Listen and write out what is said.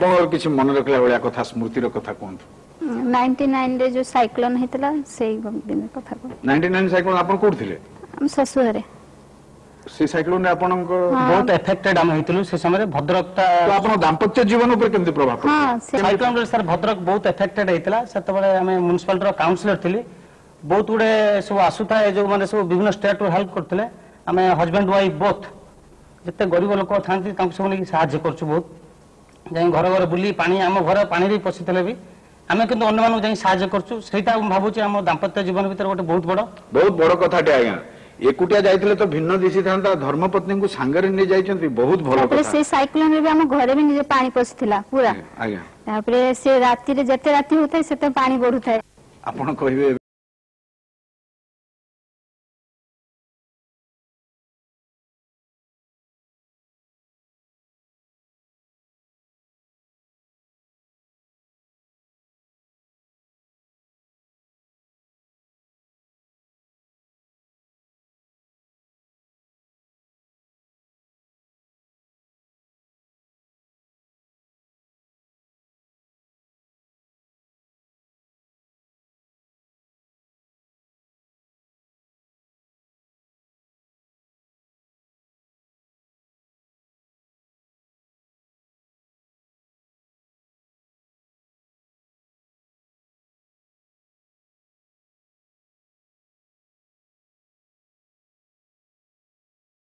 आपन किसी मन रखला वाला कथा स्मृतिर कथा कोन 99 रे जो साइक्लोन हेतला सेई दिन कथा को 99 साइक्लोन आपन कोड थिले हम ससुरे से साइक्लोन आपन को बहुत इफेक्टेड हम हेतलु से समय भद्रक तो आपन दाम्पत्य जीवन ऊपर केमति प्रभाव पड़े हां साइक्लोन रे सर भद्रक बहुत इफेक्टेड हेतला सेते बेले हमें म्युनिसिपल रो काउंसिलर थिली बहुत गुडे सब आसुता जो माने सब विभिन्न स्टेट रो हेल्प करथिले हमें हस्बैंड वाइफ बोथ जते गरीब लोक थांती तांको सब ने सहायता करछु बहुत जाई घर घर बुली पानी हम घर पानी रे पसितले भी हमें किंतु अन्य मानु जाई सहायता करछु सेटा भाबुची हम दाम्पत्य जीवन भीतर गोटे बहुत बड़ कथाटे आज्ञा एकुटिया जाइथिले तो भिन्न दिसी थांता धर्मपत्नी को सांगरे ने जाइछंती बहुत भलो कथा से साइक्लोन रे भी हम घरे भी निजे पानी पसिथिला पूरा आज्ञा तापरे से राती रे जते राती होतै सेते पानी बढ़ुथाय आपण कहिबे